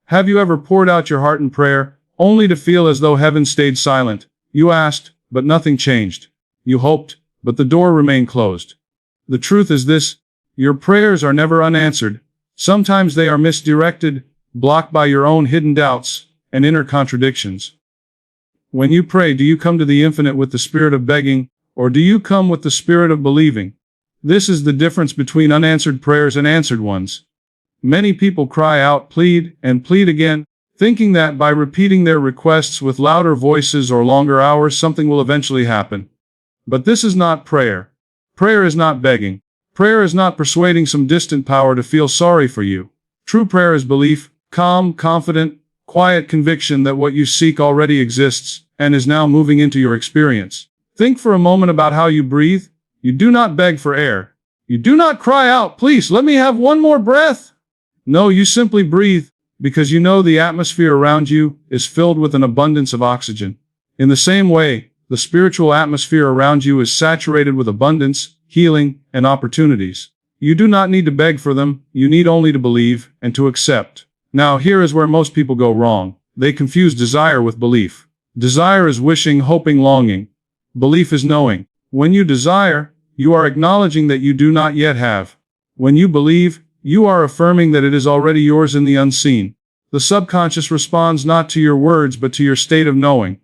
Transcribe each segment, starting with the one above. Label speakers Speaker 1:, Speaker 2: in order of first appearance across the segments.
Speaker 1: Have you ever poured out your heart in prayer, only to feel as though heaven stayed silent? You asked, but nothing changed. You hoped, but the door remained closed. The truth is this: your prayers are never unanswered. Sometimes they are misdirected, blocked by your own hidden doubts and inner contradictions. When you pray, do you come to the infinite with the spirit of begging, or do you come with the spirit of believing? This is the difference between unanswered prayers and answered ones. Many people cry out, plead, and plead again, thinking that by repeating their requests with louder voices or longer hours, something will eventually happen. But this is not prayer. Prayer is not begging. Prayer is not persuading some distant power to feel sorry for you. True prayer is belief, calm, confident, quiet conviction that what you seek already exists and is now moving into your experience. Think for a moment about how you breathe. You do not beg for air. You do not cry out, please let me have one more breath. No, you simply breathe, because you know the atmosphere around you is filled with an abundance of oxygen. In the same way, the spiritual atmosphere around you is saturated with abundance, healing, and opportunities. You do not need to beg for them, you need only to believe and to accept. Now, here is where most people go wrong. They confuse desire with belief. Desire is wishing, hoping, longing. Belief is knowing. When you desire, you are acknowledging that you do not yet have. When you believe, you are affirming that it is already yours in the unseen. The subconscious responds not to your words but to your state of knowing.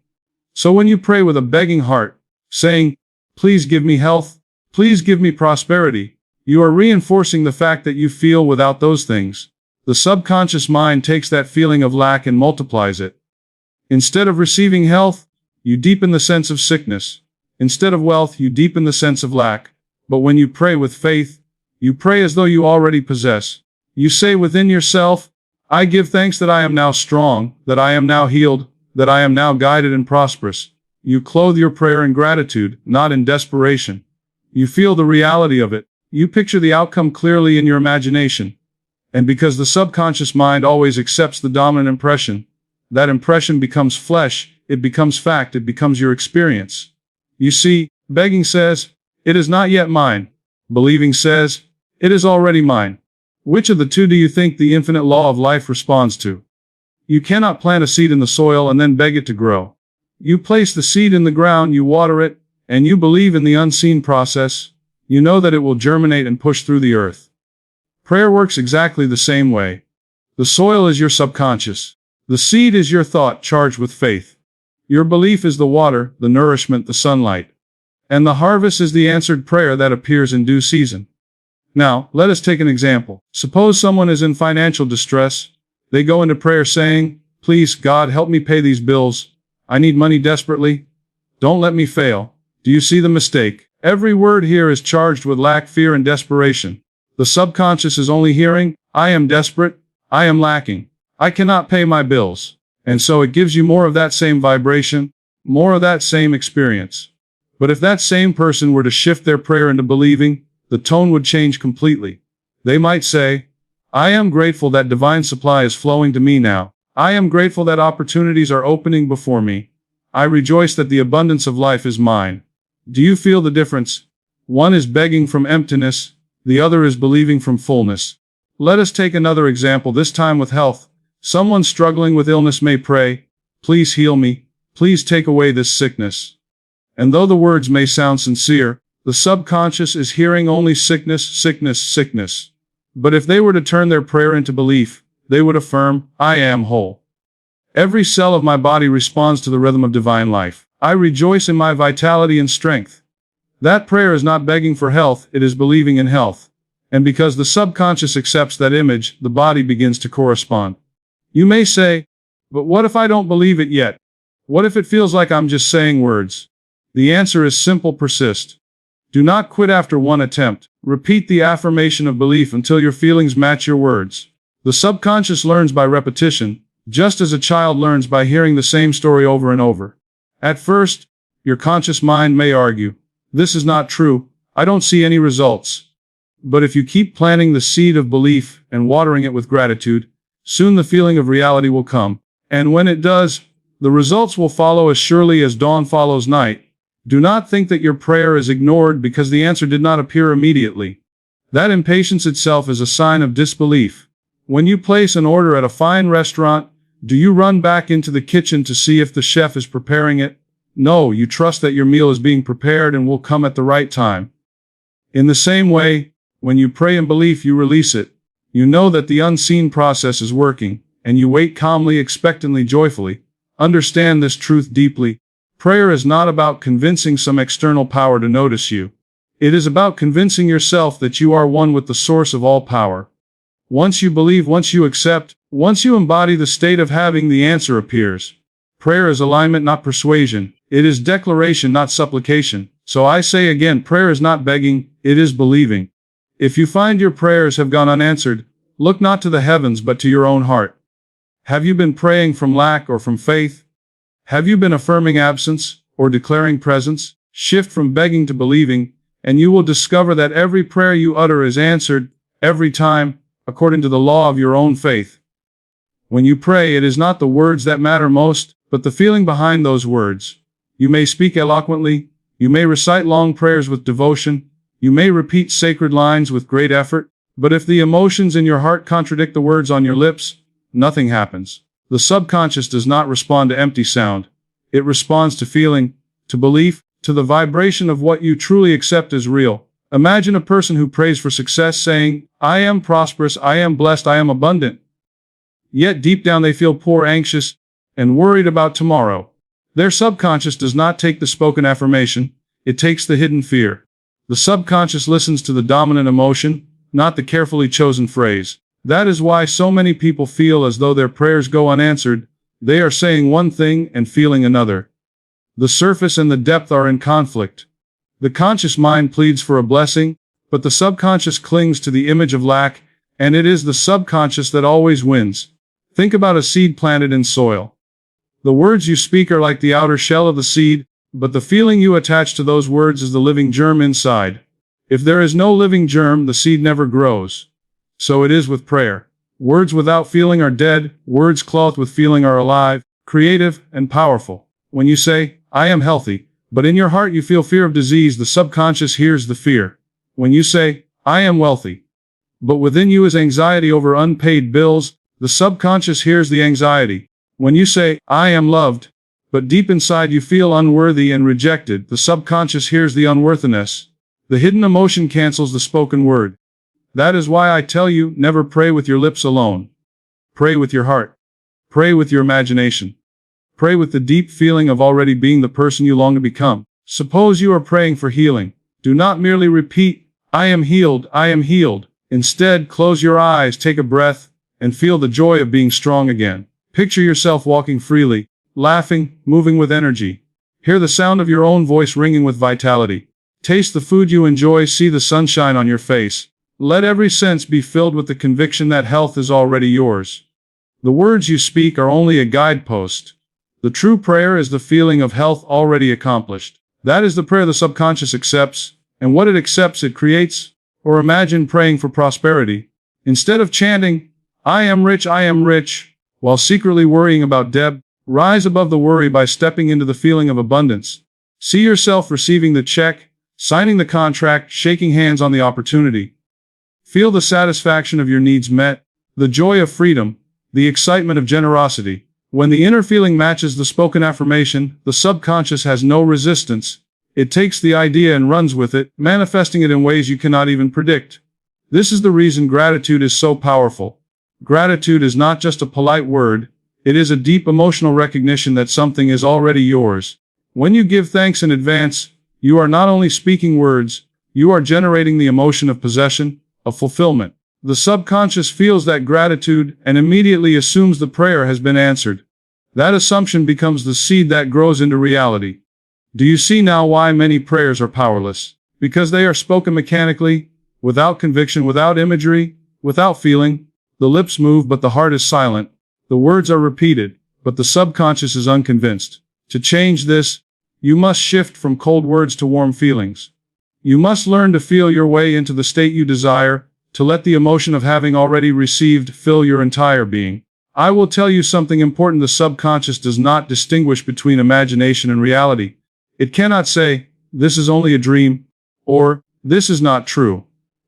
Speaker 1: So when you pray with a begging heart, saying, please give me health, please give me prosperity, you are reinforcing the fact that you feel without those things. The subconscious mind takes that feeling of lack and multiplies it. Instead of receiving health, you deepen the sense of sickness. Instead of wealth, you deepen the sense of lack. But when you pray with faith, you pray as though you already possess. You say within yourself, I give thanks that I am now strong, that I am now healed, that I am now guided and prosperous. You clothe your prayer in gratitude, not in desperation. You feel the reality of it. You picture the outcome clearly in your imagination. And because the subconscious mind always accepts the dominant impression, that impression becomes flesh, it becomes fact, it becomes your experience. You see, begging says, it is not yet mine. Believing says, it is already mine. Which of the two do you think the infinite law of life responds to? You cannot plant a seed in the soil and then beg it to grow. You place the seed in the ground, you water it, and you believe in the unseen process. You know that it will germinate and push through the earth. Prayer works exactly the same way. The soil is your subconscious. The seed is your thought charged with faith. Your belief is the water, the nourishment, the sunlight. And the harvest is the answered prayer that appears in due season. Now, let us take an example. Suppose someone is in financial distress. They go into prayer saying, please, God, help me pay these bills. I need money desperately. Don't let me fail. Do you see the mistake? Every word here is charged with lack, fear, and desperation. The subconscious is only hearing, I am desperate, I am lacking, I cannot pay my bills. And so it gives you more of that same vibration, more of that same experience. But if that same person were to shift their prayer into believing, the tone would change completely. They might say, I am grateful that divine supply is flowing to me now. I am grateful that opportunities are opening before me. I rejoice that the abundance of life is mine. Do you feel the difference? One is begging from emptiness, the other is believing from fullness. Let us take another example, this time with health. Someone struggling with illness may pray, please heal me, please take away this sickness. And though the words may sound sincere, the subconscious is hearing only sickness, sickness, sickness. But if they were to turn their prayer into belief, they would affirm, I am whole. Every cell of my body responds to the rhythm of divine life. I rejoice in my vitality and strength. That prayer is not begging for health, it is believing in health. And because the subconscious accepts that image, the body begins to correspond. You may say, but what if I don't believe it yet? What if it feels like I'm just saying words? The answer is simple: persist. Do not quit after one attempt. Repeat the affirmation of belief until your feelings match your words. The subconscious learns by repetition, just as a child learns by hearing the same story over and over. At first, your conscious mind may argue, this is not true, I don't see any results. But if you keep planting the seed of belief and watering it with gratitude, soon the feeling of reality will come. And when it does, the results will follow as surely as dawn follows night. Do not think that your prayer is ignored because the answer did not appear immediately. That impatience itself is a sign of disbelief. When you place an order at a fine restaurant, do you run back into the kitchen to see if the chef is preparing it? No, you trust that your meal is being prepared and will come at the right time. In the same way, when you pray in belief, you release it. You know that the unseen process is working, and you wait calmly, expectantly, joyfully. Understand this truth deeply. Prayer is not about convincing some external power to notice you. It is about convincing yourself that you are one with the source of all power. Once you believe, once you accept, once you embody the state of having, the answer appears. Prayer is alignment, not persuasion. It is declaration, not supplication. So I say again, prayer is not begging, it is believing. If you find your prayers have gone unanswered, look not to the heavens but to your own heart. Have you been praying from lack or from faith? Have you been affirming absence or declaring presence? Shift from begging to believing, and you will discover that every prayer you utter is answered, every time, according to the law of your own faith. When you pray, it is not the words that matter most, but the feeling behind those words. You may speak eloquently, you may recite long prayers with devotion, you may repeat sacred lines with great effort, but if the emotions in your heart contradict the words on your lips, nothing happens. The subconscious does not respond to empty sound. It responds to feeling, to belief, to the vibration of what you truly accept as real. Imagine a person who prays for success saying, I am prosperous, I am blessed, I am abundant. Yet deep down they feel poor, anxious, and worried about tomorrow. Their subconscious does not take the spoken affirmation, it takes the hidden fear. The subconscious listens to the dominant emotion, not the carefully chosen phrase. That is why so many people feel as though their prayers go unanswered. They are saying one thing and feeling another. The surface and the depth are in conflict. The conscious mind pleads for a blessing, but the subconscious clings to the image of lack, and it is the subconscious that always wins. Think about a seed planted in soil. The words you speak are like the outer shell of the seed, but the feeling you attach to those words is the living germ inside. If there is no living germ, the seed never grows. So it is with prayer. Words without feeling are dead, words clothed with feeling are alive, creative, and powerful. When you say, I am healthy, but in your heart you feel fear of disease, the subconscious hears the fear. When you say, I am wealthy, but within you is anxiety over unpaid bills, the subconscious hears the anxiety. When you say, I am loved, but deep inside you feel unworthy and rejected, the subconscious hears the unworthiness. The hidden emotion cancels the spoken word. That is why I tell you, never pray with your lips alone. Pray with your heart. Pray with your imagination. Pray with the deep feeling of already being the person you long to become. Suppose you are praying for healing. Do not merely repeat, I am healed, I am healed. Instead, close your eyes, take a breath, and feel the joy of being strong again. Picture yourself walking freely, laughing, moving with energy. Hear the sound of your own voice ringing with vitality. Taste the food you enjoy, see the sunshine on your face. Let every sense be filled with the conviction that health is already yours. The words you speak are only a guidepost. The true prayer is the feeling of health already accomplished. That is the prayer the subconscious accepts, and what it accepts it creates. Or imagine praying for prosperity. Instead of chanting, I am rich, while secretly worrying about debt, rise above the worry by stepping into the feeling of abundance. See yourself receiving the check, signing the contract, shaking hands on the opportunity. Feel the satisfaction of your needs met, the joy of freedom, the excitement of generosity. When the inner feeling matches the spoken affirmation, the subconscious has no resistance. It takes the idea and runs with it, manifesting it in ways you cannot even predict. This is the reason gratitude is so powerful. Gratitude is not just a polite word, it is a deep emotional recognition that something is already yours. When you give thanks in advance, you are not only speaking words, you are generating the emotion of possession, of fulfillment. The subconscious feels that gratitude and immediately assumes the prayer has been answered. That assumption becomes the seed that grows into reality. Do you see now why many prayers are powerless? Because they are spoken mechanically, without conviction, without imagery, without feeling. The lips move, but the heart is silent. The words are repeated, but the subconscious is unconvinced. To change this, you must shift from cold words to warm feelings. You must learn to feel your way into the state you desire, to let the emotion of having already received fill your entire being. I will tell you something important. The subconscious does not distinguish between imagination and reality. It cannot say, this is only a dream, or, this is not true.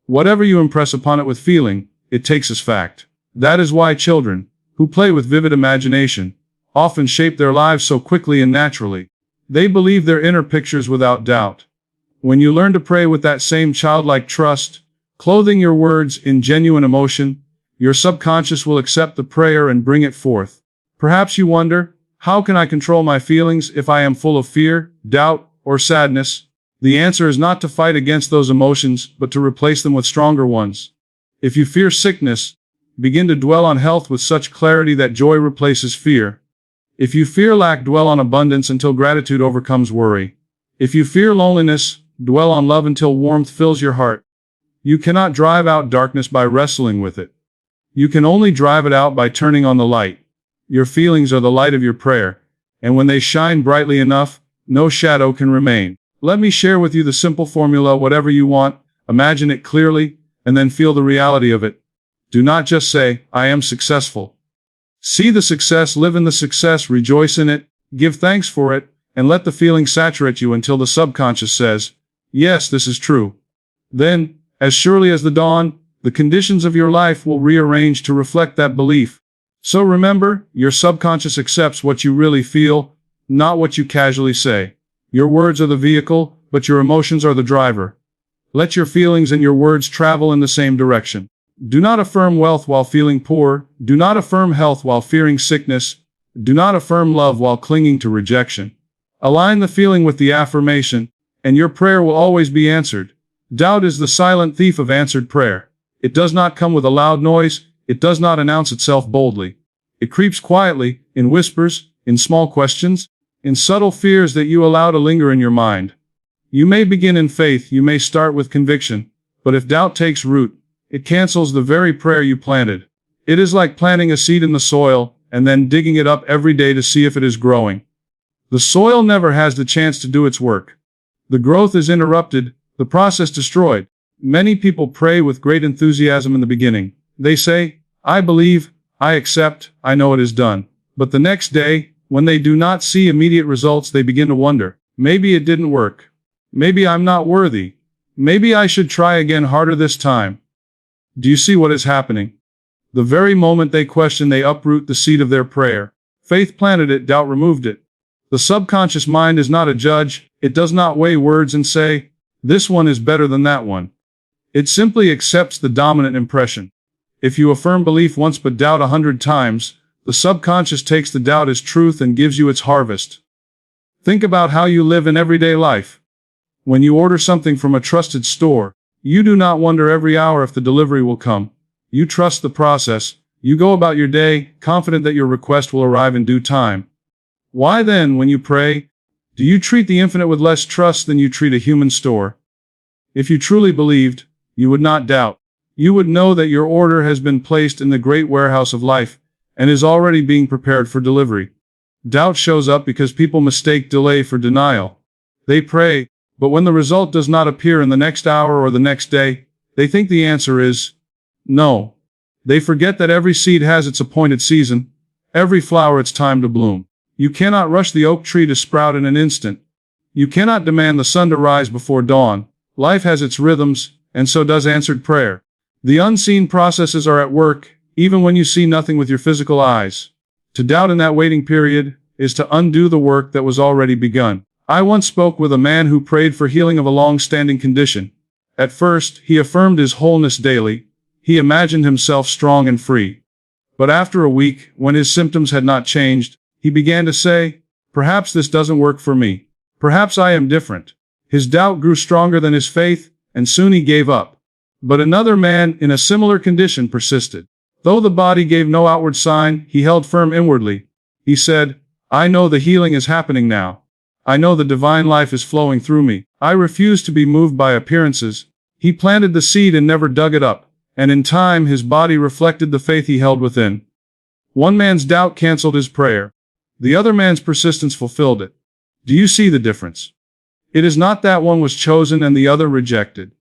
Speaker 1: Whatever you impress upon it with feeling, it takes as fact. That is why children, who play with vivid imagination, often shape their lives so quickly and naturally. They believe their inner pictures without doubt. When you learn to pray with that same childlike trust, clothing your words in genuine emotion, your subconscious will accept the prayer and bring it forth. Perhaps you wonder, how can I control my feelings if I am full of fear, doubt, or sadness? The answer is not to fight against those emotions, but to replace them with stronger ones. If you fear sickness, begin to dwell on health with such clarity that joy replaces fear. If you fear lack, dwell on abundance until gratitude overcomes worry. If you fear loneliness, dwell on love until warmth fills your heart. You cannot drive out darkness by wrestling with it. You can only drive it out by turning on the light. Your feelings are the light of your prayer, and when they shine brightly enough, no shadow can remain. Let me share with you the simple formula: whatever you want, imagine it clearly, and then feel the reality of it. Do not just say, I am successful. See the success, live in the success, rejoice in it, give thanks for it, and let the feeling saturate you until the subconscious says, yes, this is true. Then, as surely as the dawn, the conditions of your life will rearrange to reflect that belief. So remember, your subconscious accepts what you really feel, not what you casually say. Your words are the vehicle, but your emotions are the driver. Let your feelings and your words travel in the same direction. Do not affirm wealth while feeling poor. Do not affirm health while fearing sickness. Do not affirm love while clinging to rejection. Align the feeling with the affirmation, and your prayer will always be answered. Doubt is the silent thief of answered prayer. It does not come with a loud noise. It does not announce itself boldly. It creeps quietly, in whispers, in small questions, in subtle fears that you allow to linger in your mind. You may begin in faith, you may start with conviction, but if doubt takes root, it cancels the very prayer you planted. It is like planting a seed in the soil and then digging it up every day to see if it is growing. The soil never has the chance to do its work. The growth is interrupted, the process destroyed. Many people pray with great enthusiasm in the beginning. They say, I believe, I accept, I know it is done. But the next day, when they do not see immediate results, they begin to wonder, maybe it didn't work. Maybe I'm not worthy. Maybe I should try again harder this time. Do you see what is happening? The very moment they question, they uproot the seed of their prayer. Faith planted it, doubt removed it. The subconscious mind is not a judge. It does not weigh words and say, this one is better than that one. It simply accepts the dominant impression. If you affirm belief once but doubt 100 times, the subconscious takes the doubt as truth and gives you its harvest. Think about how you live in everyday life. When you order something from a trusted store, you do not wonder every hour if the delivery will come. You trust the process. You go about your day, confident that your request will arrive in due time. Why then, when you pray, do you treat the infinite with less trust than you treat a human store? If you truly believed, you would not doubt. You would know that your order has been placed in the great warehouse of life and is already being prepared for delivery. Doubt shows up because people mistake delay for denial. They pray, but when the result does not appear in the next hour or the next day, they think the answer is no. They forget that every seed has its appointed season, every flower its time to bloom. You cannot rush the oak tree to sprout in an instant. You cannot demand the sun to rise before dawn. Life has its rhythms, and so does answered prayer. The unseen processes are at work, even when you see nothing with your physical eyes. To doubt in that waiting period is to undo the work that was already begun. I once spoke with a man who prayed for healing of a long-standing condition. At first, he affirmed his wholeness daily. He imagined himself strong and free. But after a week, when his symptoms had not changed, he began to say, perhaps this doesn't work for me. Perhaps I am different. His doubt grew stronger than his faith, and soon he gave up. But another man in a similar condition persisted. Though the body gave no outward sign, he held firm inwardly. He said, I know the healing is happening now. I know the divine life is flowing through me. I refuse to be moved by appearances. He planted the seed and never dug it up, and in time his body reflected the faith he held within. One man's doubt canceled his prayer. The other man's persistence fulfilled it. Do you see the difference? It is not that one was chosen and the other rejected.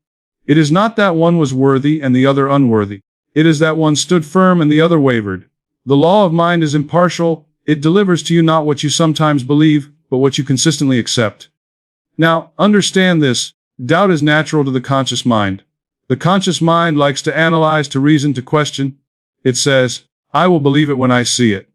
Speaker 1: It is not that one was worthy and the other unworthy. It is that one stood firm and the other wavered. The law of mind is impartial. It delivers to you not what you sometimes believe, but what you consistently accept. Now, understand this. Doubt is natural to the conscious mind. The conscious mind likes to analyze, to reason, to question. It says, I will believe it when I see it.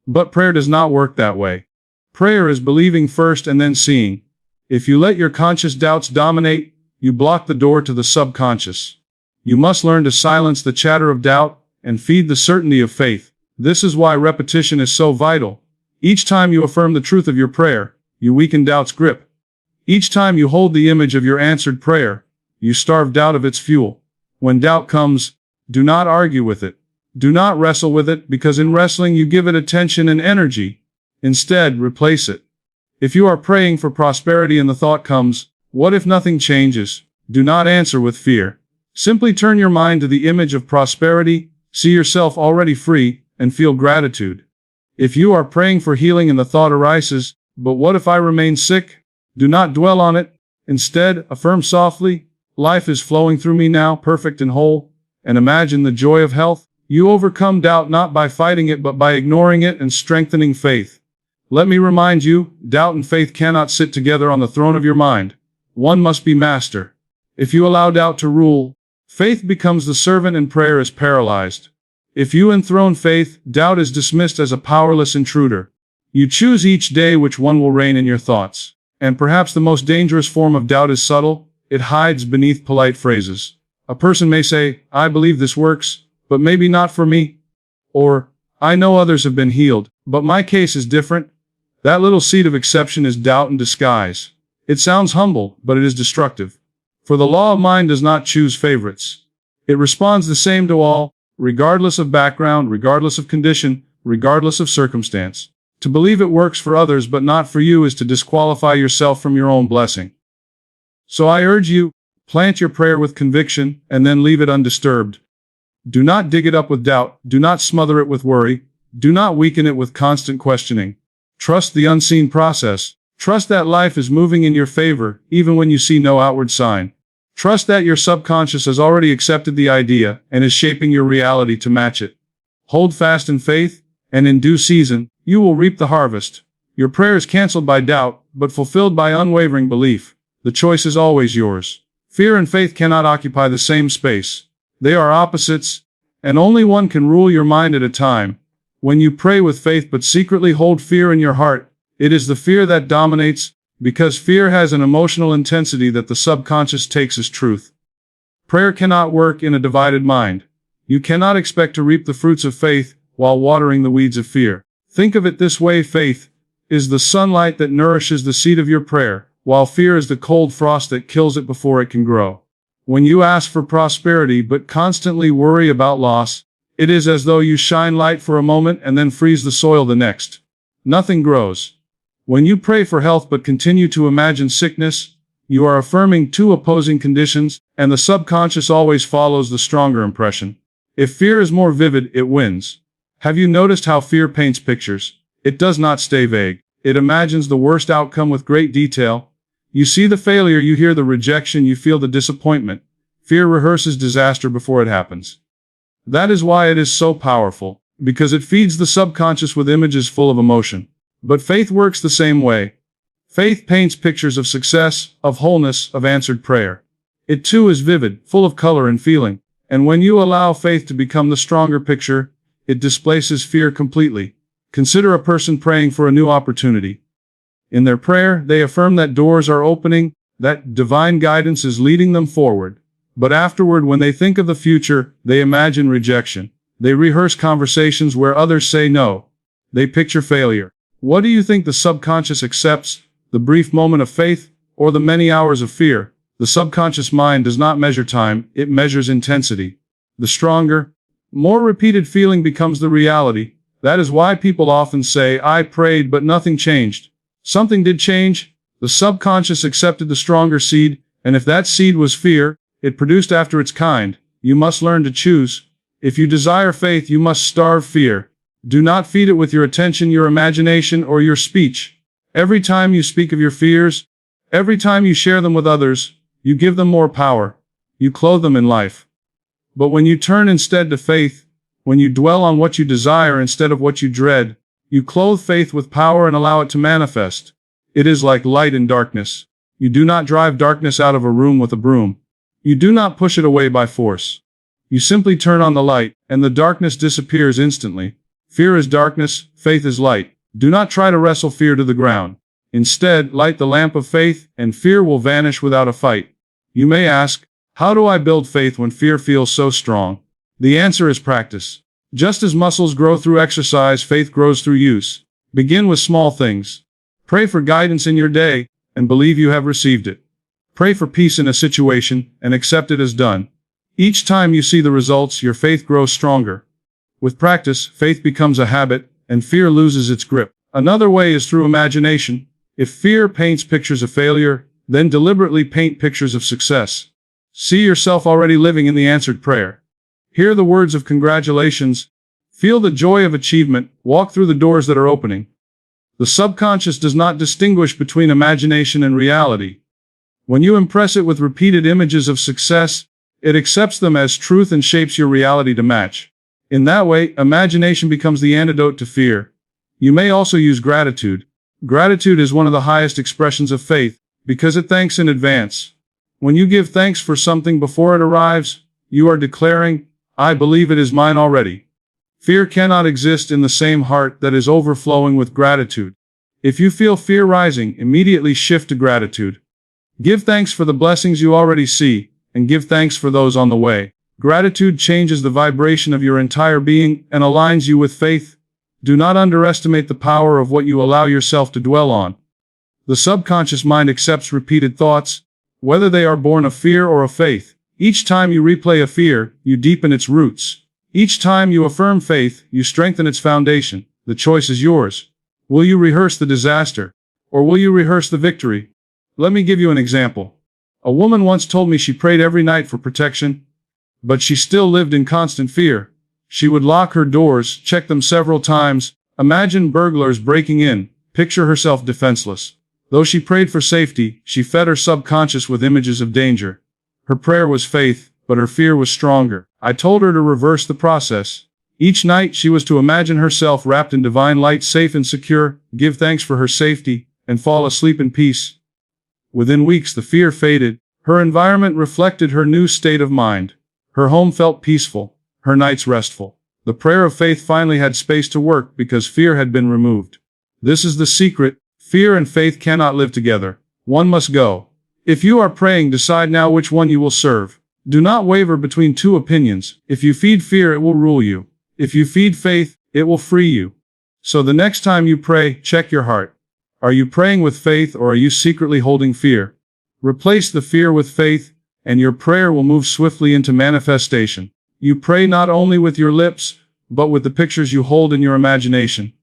Speaker 1: But prayer does not work that way. Prayer is believing first and then seeing. If you let your conscious doubts dominate, you block the door to the subconscious. You must learn to silence the chatter of doubt and feed the certainty of faith. This is why repetition is so vital. Each time you affirm the truth of your prayer, you weaken doubt's grip. Each time you hold the image of your answered prayer, you starve doubt of its fuel. When doubt comes, do not argue with it. Do not wrestle with it, because in wrestling you give it attention and energy. Instead, replace it. If you are praying for prosperity and the thought comes, what if nothing changes? Do not answer with fear. Simply turn your mind to the image of prosperity, see yourself already free, and feel gratitude. If you are praying for healing and the thought arises, but what if I remain sick? Do not dwell on it. Instead, affirm softly, life is flowing through me now, perfect and whole, and imagine the joy of health. You overcome doubt not by fighting it but by ignoring it and strengthening faith. Let me remind you, doubt and faith cannot sit together on the throne of your mind. One must be master. If you allow doubt to rule, faith becomes the servant and prayer is paralyzed. If you enthrone faith, doubt is dismissed as a powerless intruder. You choose each day which one will reign in your thoughts. And perhaps the most dangerous form of doubt is subtle. It hides beneath polite phrases. A person may say, I believe this works, but maybe not for me. Or, I know others have been healed, but my case is different. That little seed of exception is doubt in disguise. It sounds humble, but it is destructive. For the law of mind does not choose favorites. It responds the same to all, regardless of background, regardless of condition, regardless of circumstance. To believe it works for others but not for you is to disqualify yourself from your own blessing. So I urge you, plant your prayer with conviction, and then leave it undisturbed. Do not dig it up with doubt, do not smother it with worry, do not weaken it with constant questioning. Trust the unseen process. Trust that life is moving in your favor, even when you see no outward sign. Trust that your subconscious has already accepted the idea and is shaping your reality to match it. Hold fast in faith, and in due season, you will reap the harvest. Your prayer is canceled by doubt, but fulfilled by unwavering belief. The choice is always yours. Fear and faith cannot occupy the same space. They are opposites, and only one can rule your mind at a time. When you pray with faith but secretly hold fear in your heart, it is the fear that dominates, because fear has an emotional intensity that the subconscious takes as truth. Prayer cannot work in a divided mind. You cannot expect to reap the fruits of faith while watering the weeds of fear. Think of it this way: faith is the sunlight that nourishes the seed of your prayer, while fear is the cold frost that kills it before it can grow. When you ask for prosperity but constantly worry about loss, it is as though you shine light for a moment and then freeze the soil the next. Nothing grows. When you pray for health but continue to imagine sickness, you are affirming two opposing conditions, and the subconscious always follows the stronger impression. If fear is more vivid, it wins. Have you noticed how fear paints pictures? It does not stay vague. It imagines the worst outcome with great detail. You see the failure, you hear the rejection, you feel the disappointment. Fear rehearses disaster before it happens. That is why it is so powerful, because it feeds the subconscious with images full of emotion. But faith works the same way. Faith paints pictures of success, of wholeness, of answered prayer. It too is vivid, full of color and feeling. And when you allow faith to become the stronger picture, it displaces fear completely. Consider a person praying for a new opportunity. In their prayer, they affirm that doors are opening, that divine guidance is leading them forward. But afterward, when they think of the future, they imagine rejection. They rehearse conversations where others say no. They picture failure. What do you think the subconscious accepts? The brief moment of faith, or the many hours of fear? The subconscious mind does not measure time, it measures intensity. The stronger, more repeated feeling becomes the reality. That is why people often say, I prayed but nothing changed. Something did change. The subconscious accepted the stronger seed, and if that seed was fear, it produced after its kind. You must learn to choose. If you desire faith, you must starve fear. Do not feed it with your attention, your imagination, or your speech. Every time you speak of your fears, every time you share them with others, you give them more power. You clothe them in life. But when you turn instead to faith, when you dwell on what you desire instead of what you dread, you clothe faith with power and allow it to manifest. It is like light in darkness. You do not drive darkness out of a room with a broom. You do not push it away by force. You simply turn on the light, and the darkness disappears instantly. Fear is darkness, faith is light. Do not try to wrestle fear to the ground. Instead, light the lamp of faith, and fear will vanish without a fight. You may ask, how do I build faith when fear feels so strong? The answer is practice. Just as muscles grow through exercise, faith grows through use. Begin with small things. Pray for guidance in your day, and believe you have received it. Pray for peace in a situation, and accept it as done. Each time you see the results, your faith grows stronger. With practice, faith becomes a habit, and fear loses its grip. Another way is through imagination. If fear paints pictures of failure, then deliberately paint pictures of success. See yourself already living in the answered prayer. Hear the words of congratulations. Feel the joy of achievement. Walk through the doors that are opening. The subconscious does not distinguish between imagination and reality. When you impress it with repeated images of success, it accepts them as truth and shapes your reality to match. In that way, imagination becomes the antidote to fear. You may also use gratitude. Gratitude is one of the highest expressions of faith, because it thanks in advance. When you give thanks for something before it arrives, you are declaring, I believe it is mine already. Fear cannot exist in the same heart that is overflowing with gratitude. If you feel fear rising, immediately shift to gratitude. Give thanks for the blessings you already see, and give thanks for those on the way. Gratitude changes the vibration of your entire being and aligns you with faith. Do not underestimate the power of what you allow yourself to dwell on. The subconscious mind accepts repeated thoughts, whether they are born of fear or of faith. Each time you replay a fear, you deepen its roots. Each time you affirm faith, you strengthen its foundation. The choice is yours. Will you rehearse the disaster, or will you rehearse the victory? Let me give you an example. A woman once told me she prayed every night for protection, but she still lived in constant fear. She would lock her doors, check them several times, imagine burglars breaking in, picture herself defenseless. Though she prayed for safety, she fed her subconscious with images of danger. Her prayer was faith, but her fear was stronger. I told her to reverse the process. Each night she was to imagine herself wrapped in divine light, safe and secure, give thanks for her safety, and fall asleep in peace. Within weeks the fear faded. Her environment reflected her new state of mind. Her home felt peaceful, her nights restful. The prayer of faith finally had space to work because fear had been removed. This is the secret. Fear and faith cannot live together. One must go. If you are praying, decide now which one you will serve. Do not waver between two opinions. If you feed fear, it will rule you. If you feed faith, it will free you. So the next time you pray, check your heart. Are you praying with faith, or are you secretly holding fear? Replace the fear with faith, and your prayer will move swiftly into manifestation. You pray not only with your lips, but with the pictures you hold in your imagination.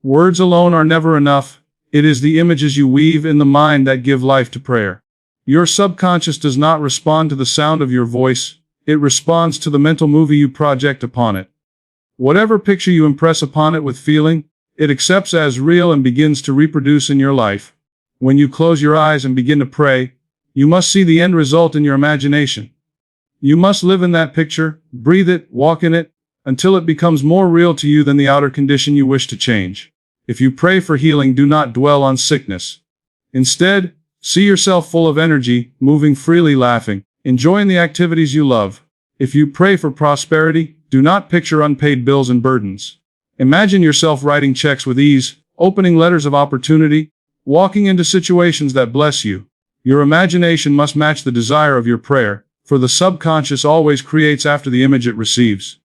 Speaker 1: Words alone are never enough. It is the images you weave in the mind that give life to prayer. Your subconscious does not respond to the sound of your voice. It responds to the mental movie you project upon it. Whatever picture you impress upon it with feeling, it accepts as real and begins to reproduce in your life. When you close your eyes and begin to pray, you must see the end result in your imagination. You must live in that picture, breathe it, walk in it, until it becomes more real to you than the outer condition you wish to change. If you pray for healing, do not dwell on sickness. Instead, see yourself full of energy, moving freely, laughing, enjoying the activities you love. If you pray for prosperity, do not picture unpaid bills and burdens. Imagine yourself writing checks with ease, opening letters of opportunity, walking into situations that bless you. Your imagination must match the desire of your prayer, for the subconscious always creates after the image it receives.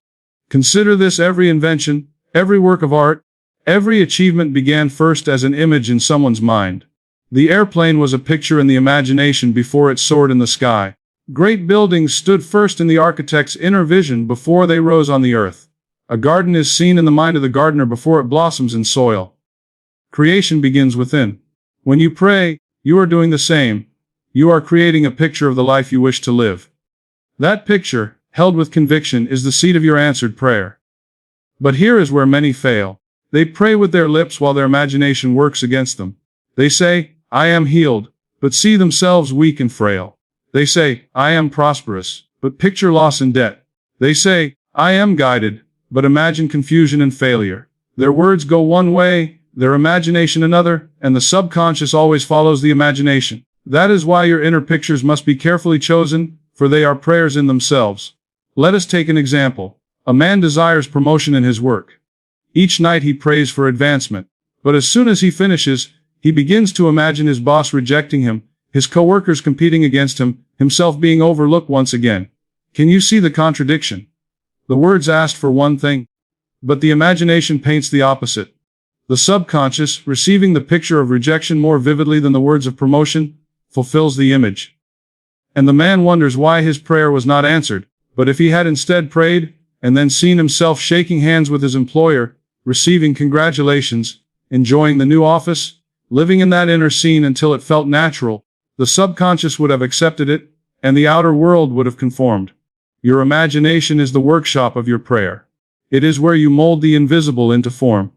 Speaker 1: Consider this: every invention, every work of art, every achievement began first as an image in someone's mind. The airplane was a picture in the imagination before it soared in the sky. Great buildings stood first in the architect's inner vision before they rose on the earth. A garden is seen in the mind of the gardener before it blossoms in soil. Creation begins within. When you pray, you are doing the same. You are creating a picture of the life you wish to live. That picture, held with conviction, is the seed of your answered prayer. But here is where many fail. They pray with their lips while their imagination works against them. They say, I am healed, but see themselves weak and frail. They say, I am prosperous, but picture loss and debt. They say, I am guided, but imagine confusion and failure. Their words go one way, their imagination another, and the subconscious always follows the imagination. That is why your inner pictures must be carefully chosen, for they are prayers in themselves. Let us take an example. A man desires promotion in his work. Each night he prays for advancement. But as soon as he finishes, he begins to imagine his boss rejecting him, his coworkers competing against him, himself being overlooked once again. Can you see the contradiction? The words asked for one thing, but the imagination paints the opposite. The subconscious, receiving the picture of rejection more vividly than the words of promotion, fulfills the image. And the man wonders why his prayer was not answered, but if he had instead prayed, and then seen himself shaking hands with his employer, receiving congratulations, enjoying the new office, living in that inner scene until it felt natural, the subconscious would have accepted it, and the outer world would have conformed. Your imagination is the workshop of your prayer. It is where you mold the invisible into form.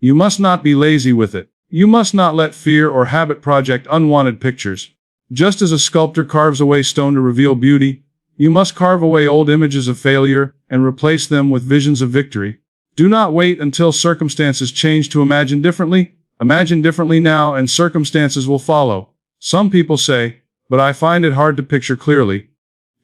Speaker 1: You must not be lazy with it. You must not let fear or habit project unwanted pictures. Just as a sculptor carves away stone to reveal beauty, you must carve away old images of failure and replace them with visions of victory. Do not wait until circumstances change to imagine differently. Imagine differently now and circumstances will follow. Some people say, but I find it hard to picture clearly.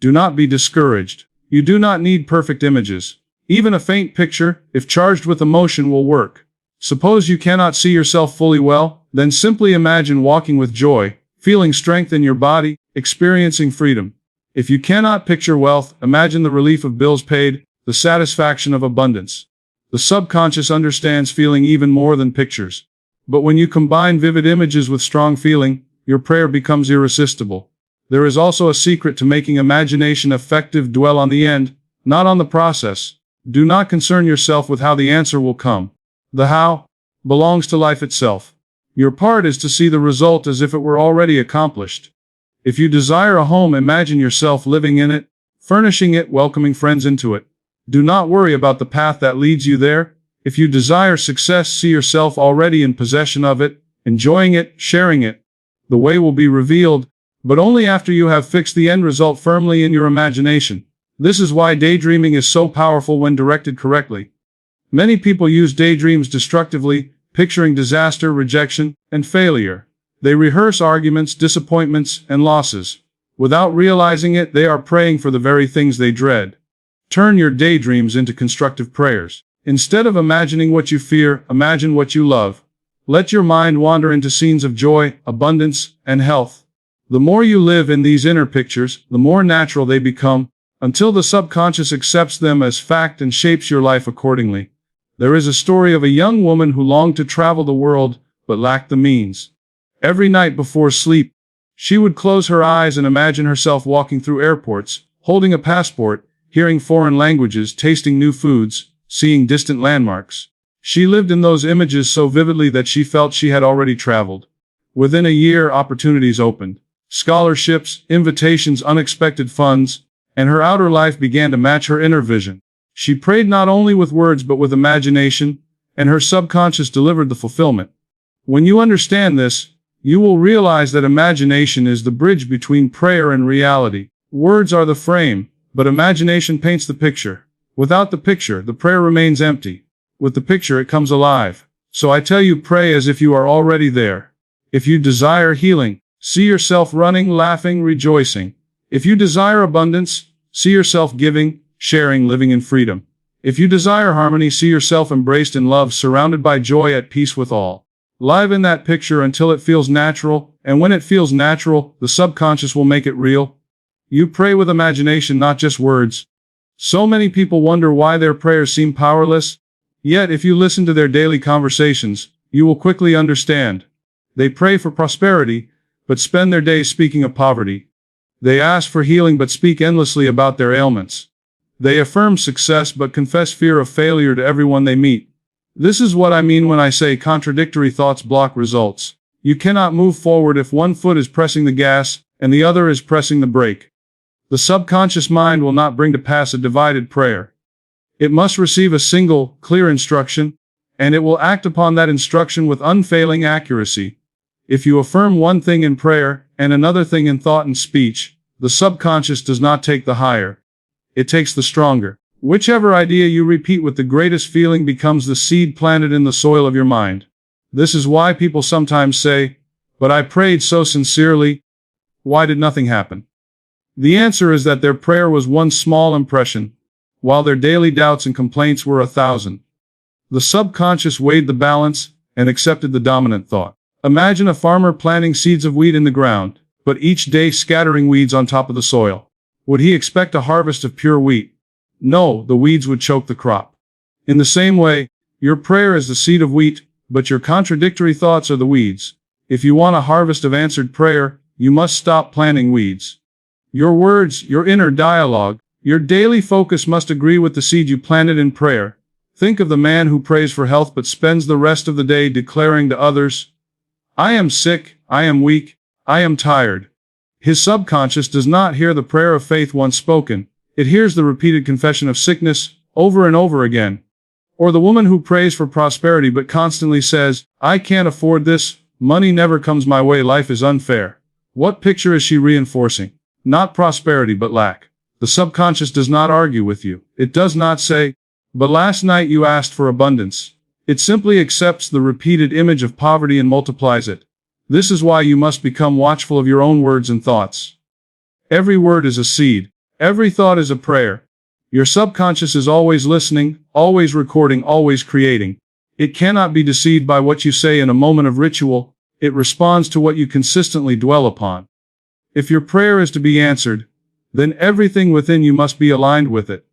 Speaker 1: Do not be discouraged. You do not need perfect images. Even a faint picture, if charged with emotion, will work. Suppose you cannot see yourself fully well, then simply imagine walking with joy, feeling strength in your body, experiencing freedom. If you cannot picture wealth, imagine the relief of bills paid, the satisfaction of abundance. The subconscious understands feeling even more than pictures. But when you combine vivid images with strong feeling, your prayer becomes irresistible. There is also a secret to making imagination effective. Dwell on the end, not on the process. Do not concern yourself with how the answer will come. The how belongs to life itself. Your part is to see the result as if it were already accomplished. If you desire a home, imagine yourself living in it, furnishing it, welcoming friends into it. Do not worry about the path that leads you there. If you desire success, see yourself already in possession of it, enjoying it, sharing it. The way will be revealed, but only after you have fixed the end result firmly in your imagination. This is why daydreaming is so powerful when directed correctly. Many people use daydreams destructively, picturing disaster, rejection, and failure. They rehearse arguments, disappointments, and losses. Without realizing it, they are praying for the very things they dread. Turn your daydreams into constructive prayers. Instead of imagining what you fear, imagine what you love. Let your mind wander into scenes of joy, abundance, and health. The more you live in these inner pictures, the more natural they become, until the subconscious accepts them as fact and shapes your life accordingly. There is a story of a young woman who longed to travel the world, but lacked the means. Every night before sleep, she would close her eyes and imagine herself walking through airports, holding a passport, hearing foreign languages, tasting new foods, seeing distant landmarks. She lived in those images so vividly that she felt she had already traveled. Within a year, opportunities opened. Scholarships, invitations, unexpected funds, and her outer life began to match her inner vision. She prayed not only with words but with imagination, and her subconscious delivered the fulfillment. When you understand this, you will realize that imagination is the bridge between prayer and reality. Words are the frame, but imagination paints the picture. Without the picture, the prayer remains empty. With the picture, it comes alive. So I tell you, pray as if you are already there. If you desire healing, see yourself running, laughing, rejoicing. If you desire abundance, see yourself giving, sharing, living in freedom. If you desire harmony, see yourself embraced in love, surrounded by joy, at peace with all. Live in that picture until it feels natural, and when it feels natural, the subconscious will make it real. You pray with imagination, not just words. So many people wonder why their prayers seem powerless. Yet if you listen to their daily conversations, you will quickly understand. They pray for prosperity, but spend their days speaking of poverty. They ask for healing but speak endlessly about their ailments. They affirm success but confess fear of failure to everyone they meet. This is what I mean when I say contradictory thoughts block results. You cannot move forward if one foot is pressing the gas and the other is pressing the brake. The subconscious mind will not bring to pass a divided prayer. It must receive a single, clear instruction, and it will act upon that instruction with unfailing accuracy. If you affirm one thing in prayer and another thing in thought and speech, the subconscious does not take the higher. It takes the stronger. Whichever idea you repeat with the greatest feeling becomes the seed planted in the soil of your mind. This is why people sometimes say, "But I prayed so sincerely. Why did nothing happen?" The answer is that their prayer was one small impression, while their daily doubts and complaints were 1,000. The subconscious weighed the balance and accepted the dominant thought. Imagine a farmer planting seeds of wheat in the ground, but each day scattering weeds on top of the soil. Would he expect a harvest of pure wheat? No, the weeds would choke the crop. In the same way, your prayer is the seed of wheat, but your contradictory thoughts are the weeds. If you want a harvest of answered prayer, you must stop planting weeds. Your words, your inner dialogue, your daily focus must agree with the seed you planted in prayer. Think of the man who prays for health but spends the rest of the day declaring to others, "I am sick, I am weak, I am tired." His subconscious does not hear the prayer of faith once spoken. It hears the repeated confession of sickness over and over again. Or the woman who prays for prosperity but constantly says, "I can't afford this, money never comes my way, life is unfair." What picture is she reinforcing? Not prosperity but lack. The subconscious does not argue with you. It does not say, "But last night you asked for abundance." It simply accepts the repeated image of poverty and multiplies it. This is why you must become watchful of your own words and thoughts. Every word is a seed. Every thought is a prayer. Your subconscious is always listening, always recording, always creating. It cannot be deceived by what you say in a moment of ritual. It responds to what you consistently dwell upon. If your prayer is to be answered, then everything within you must be aligned with it.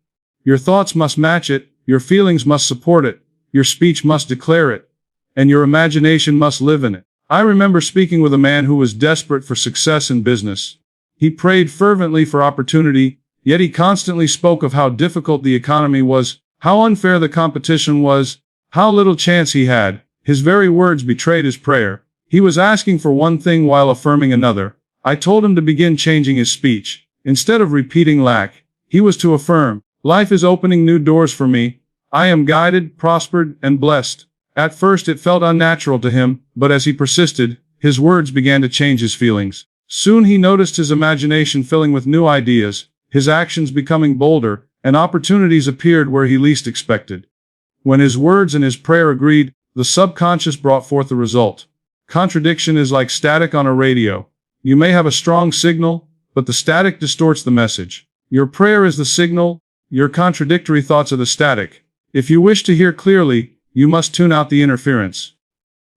Speaker 1: Your thoughts must match it, your feelings must support it, your speech must declare it, and your imagination must live in it. I remember speaking with a man who was desperate for success in business. He prayed fervently for opportunity, yet he constantly spoke of how difficult the economy was, how unfair the competition was, how little chance he had. His very words betrayed his prayer. He was asking for one thing while affirming another. I told him to begin changing his speech. Instead of repeating lack, he was to affirm, "Life is opening new doors for me. I am guided, prospered, and blessed." At first it felt unnatural to him, but as he persisted, his words began to change his feelings. Soon he noticed his imagination filling with new ideas, his actions becoming bolder, and opportunities appeared where he least expected. When his words and his prayer agreed, the subconscious brought forth the result. Contradiction is like static on a radio. You may have a strong signal, but the static distorts the message. Your prayer is the signal, your contradictory thoughts are the static. If you wish to hear clearly, you must tune out the interference.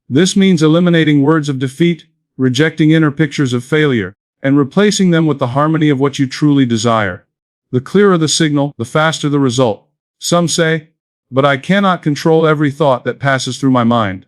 Speaker 1: This means eliminating words of defeat, rejecting inner pictures of failure, and replacing them with the harmony of what you truly desire. The clearer the signal, the faster the result. Some say, "But I cannot control every thought that passes through my mind."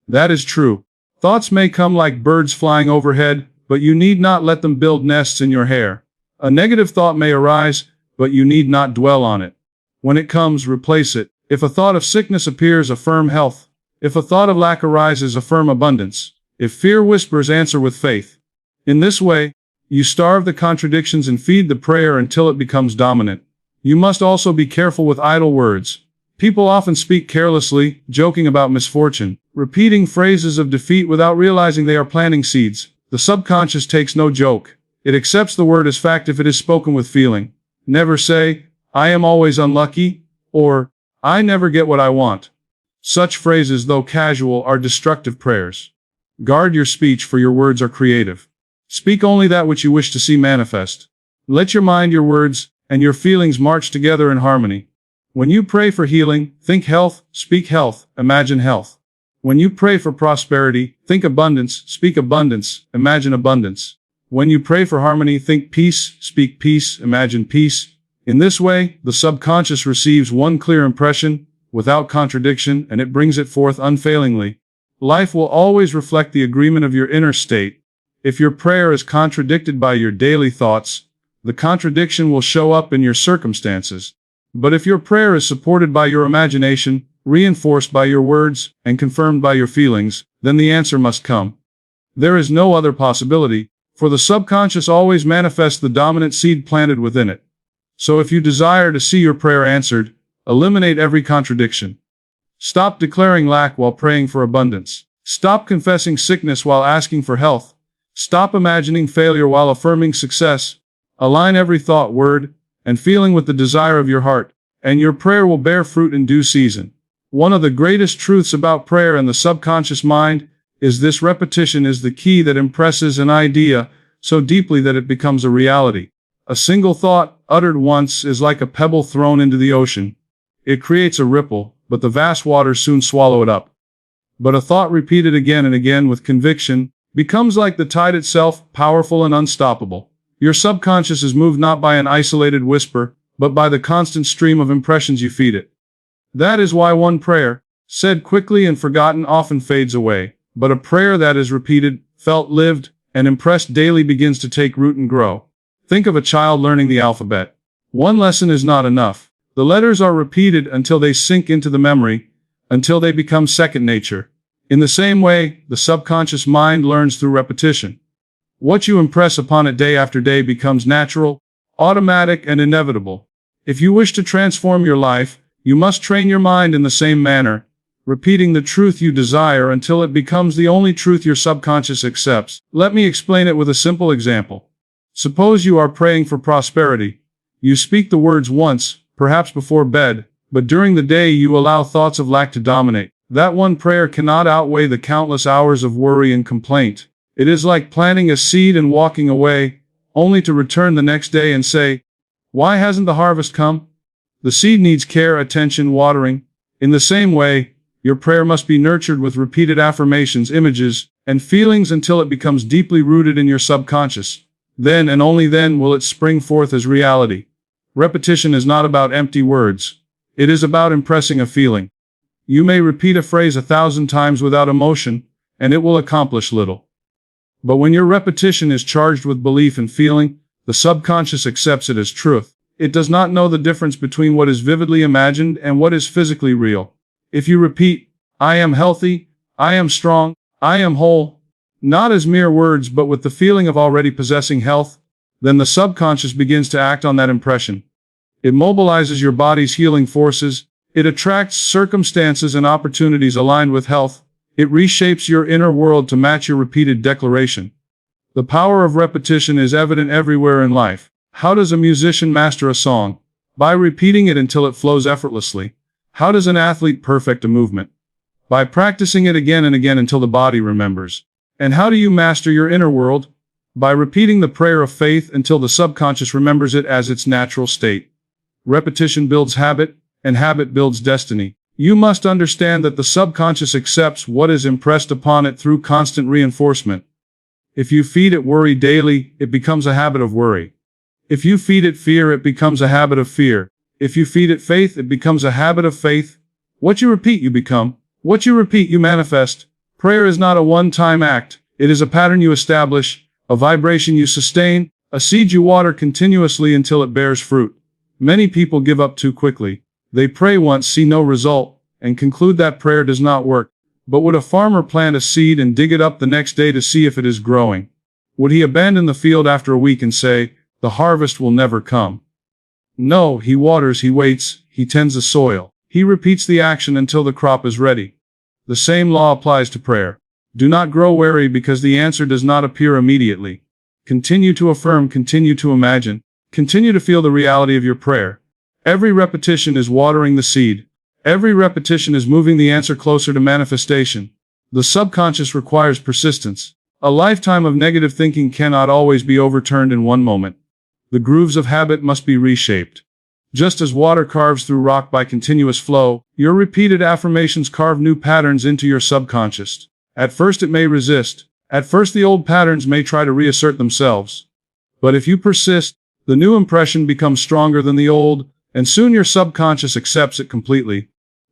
Speaker 1: That is true. Thoughts may come like birds flying overhead, but you need not let them build nests in your hair. A negative thought may arise, but you need not dwell on it. When it comes, replace it. If a thought of sickness appears, affirm health. If a thought of lack arises, affirm abundance. If fear whispers, answer with faith. In this way, you starve the contradictions and feed the prayer until it becomes dominant. You must also be careful with idle words. People often speak carelessly, joking about misfortune, repeating phrases of defeat without realizing they are planting seeds. The subconscious takes no joke. It accepts the word as fact if it is spoken with feeling. Never say, "I am always unlucky," or "I never get what I want." Such phrases, though casual, are destructive prayers. Guard your speech, for your words are creative. Speak only that which you wish to see manifest. Let your mind, your words, and your feelings march together in harmony. When you pray for healing, think health, speak health, imagine health. When you pray for prosperity, think abundance, speak abundance, imagine abundance. When you pray for harmony, think peace, speak peace, imagine peace. In this way, the subconscious receives one clear impression, without contradiction, and it brings it forth unfailingly. Life will always reflect the agreement of your inner state. If your prayer is contradicted by your daily thoughts, the contradiction will show up in your circumstances. But if your prayer is supported by your imagination, reinforced by your words, and confirmed by your feelings, then the answer must come. There is no other possibility, for the subconscious always manifests the dominant seed planted within it. So if you desire to see your prayer answered, eliminate every contradiction. Stop declaring lack while praying for abundance. Stop confessing sickness while asking for health. Stop imagining failure while affirming success. Align every thought, word, and feeling with the desire of your heart, and your prayer will bear fruit in due season. One of the greatest truths about prayer and the subconscious mind is this: repetition is the key that impresses an idea so deeply that it becomes a reality. A single thought, uttered once, is like a pebble thrown into the ocean. It creates a ripple, but the vast waters soon swallow it up. But a thought repeated again and again with conviction becomes like the tide itself, powerful and unstoppable. Your subconscious is moved not by an isolated whisper, but by the constant stream of impressions you feed it. That is why one prayer, said quickly and forgotten, often fades away, but a prayer that is repeated, felt, lived, and impressed daily begins to take root and grow. Think of a child learning the alphabet. One lesson is not enough. The letters are repeated until they sink into the memory, until they become second nature. In the same way, the subconscious mind learns through repetition. What you impress upon it day after day becomes natural, automatic, and inevitable. If you wish to transform your life, you must train your mind in the same manner, repeating the truth you desire until it becomes the only truth your subconscious accepts. Let me explain it with a simple example. Suppose you are praying for prosperity. You speak the words once, perhaps before bed, but during the day you allow thoughts of lack to dominate. That one prayer cannot outweigh the countless hours of worry and complaint. It is like planting a seed and walking away, only to return the next day and say, "Why hasn't the harvest come?" The seed needs care, attention, watering. In the same way, your prayer must be nurtured with repeated affirmations, images, and feelings until it becomes deeply rooted in your subconscious. Then and only then will it spring forth as reality. Repetition is not about empty words. It is about impressing a feeling. You may repeat a phrase 1,000 times without emotion, and it will accomplish little. But when your repetition is charged with belief and feeling, the subconscious accepts it as truth. It does not know the difference between what is vividly imagined and what is physically real. If you repeat, "I am healthy, I am strong, I am whole," not as mere words but with the feeling of already possessing health, then the subconscious begins to act on that impression. It mobilizes your body's healing forces. It attracts circumstances and opportunities aligned with health. It reshapes your inner world to match your repeated declaration. The power of repetition is evident everywhere in life. How does a musician master a song? By repeating it until it flows effortlessly. How does an athlete perfect a movement? By practicing it again and again until the body remembers. And how do you master your inner world? By repeating the prayer of faith until the subconscious remembers it as its natural state. Repetition builds habit, and habit builds destiny. You must understand that the subconscious accepts what is impressed upon it through constant reinforcement. If you feed it worry daily, it becomes a habit of worry. If you feed it fear, it becomes a habit of fear. If you feed it faith, it becomes a habit of faith. What you repeat, you become. What you repeat, you manifest. Prayer is not a one-time act. It is a pattern you establish, a vibration you sustain, a seed you water continuously until it bears fruit. Many people give up too quickly. They pray once, see no result, and conclude that prayer does not work. But would a farmer plant a seed and dig it up the next day to see if it is growing? Would he abandon the field after a week and say, "The harvest will never come"? No, he waters, he waits, he tends the soil. He repeats the action until the crop is ready. The same law applies to prayer. Do not grow weary because the answer does not appear immediately. Continue to affirm, continue to imagine, continue to feel the reality of your prayer. Every repetition is watering the seed. Every repetition is moving the answer closer to manifestation. The subconscious requires persistence. A lifetime of negative thinking cannot always be overturned in one moment. The grooves of habit must be reshaped. Just as water carves through rock by continuous flow, your repeated affirmations carve new patterns into your subconscious. At first it may resist. At first the old patterns may try to reassert themselves. But if you persist, the new impression becomes stronger than the old, and soon your subconscious accepts it completely.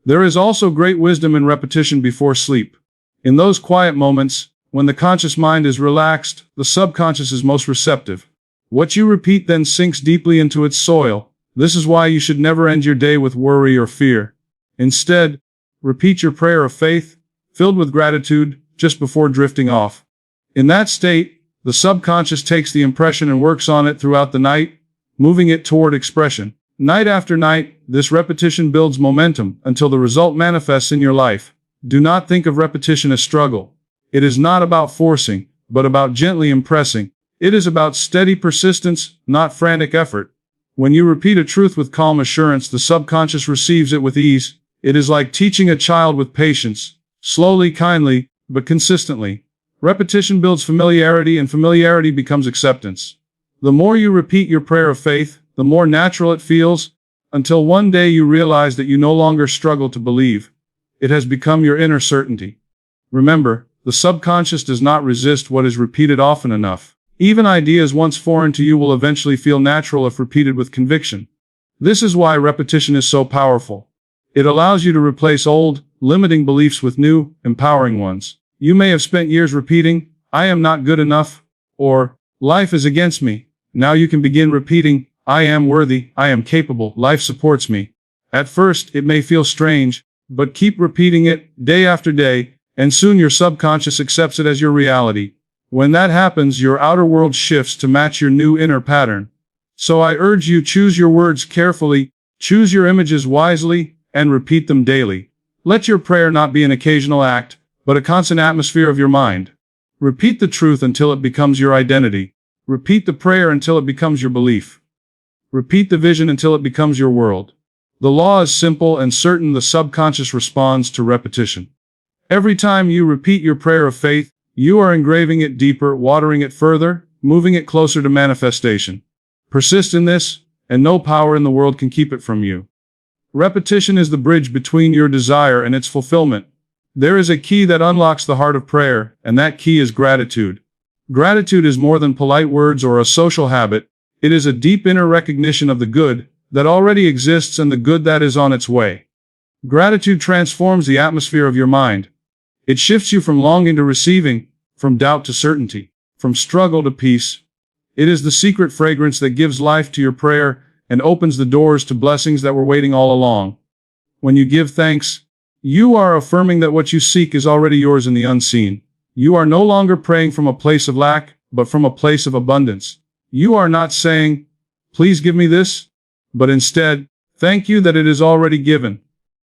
Speaker 1: There is also great wisdom in repetition before sleep. In those quiet moments, when the conscious mind is relaxed, the subconscious is most receptive. What you repeat then sinks deeply into its soil. This is why you should never end your day with worry or fear. Instead, repeat your prayer of faith, filled with gratitude, just before drifting off. In that state, the subconscious takes the impression and works on it throughout the night, moving it toward expression. Night after night, this repetition builds momentum until the result manifests in your life. Do not think of repetition as struggle. It is not about forcing, but about gently impressing. It is about steady persistence, not frantic effort. When you repeat a truth with calm assurance, the subconscious receives it with ease. It is like teaching a child with patience, slowly, kindly, but consistently. Repetition builds familiarity, and familiarity becomes acceptance. The more you repeat your prayer of faith, the more natural it feels, until one day you realize that you no longer struggle to believe. It has become your inner certainty. Remember, the subconscious does not resist what is repeated often enough. Even ideas once foreign to you will eventually feel natural if repeated with conviction. This is why repetition is so powerful. It allows you to replace old, limiting beliefs with new, empowering ones. You may have spent years repeating, "I am not good enough," or "Life is against me." Now you can begin repeating, "I am worthy, I am capable, life supports me." At first, it may feel strange, but keep repeating it, day after day, and soon your subconscious accepts it as your reality. When that happens, your outer world shifts to match your new inner pattern. So I urge you, choose your words carefully, choose your images wisely, and repeat them daily. Let your prayer not be an occasional act, but a constant atmosphere of your mind. Repeat the truth until it becomes your identity. Repeat the prayer until it becomes your belief. Repeat the vision until it becomes your world. The law is simple and certain: the subconscious responds to repetition. Every time you repeat your prayer of faith, you are engraving it deeper, watering it further, moving it closer to manifestation. Persist in this, and no power in the world can keep it from you. Repetition is the bridge between your desire and its fulfillment. There is a key that unlocks the heart of prayer, and that key is gratitude. Gratitude is more than polite words or a social habit. It is a deep inner recognition of the good that already exists and the good that is on its way. Gratitude transforms the atmosphere of your mind. It shifts you from longing to receiving, from doubt to certainty, from struggle to peace. It is the secret fragrance that gives life to your prayer and opens the doors to blessings that were waiting all along. When you give thanks, you are affirming that what you seek is already yours in the unseen. You are no longer praying from a place of lack, but from a place of abundance. You are not saying, "Please give me this," but instead, "Thank you that it is already given."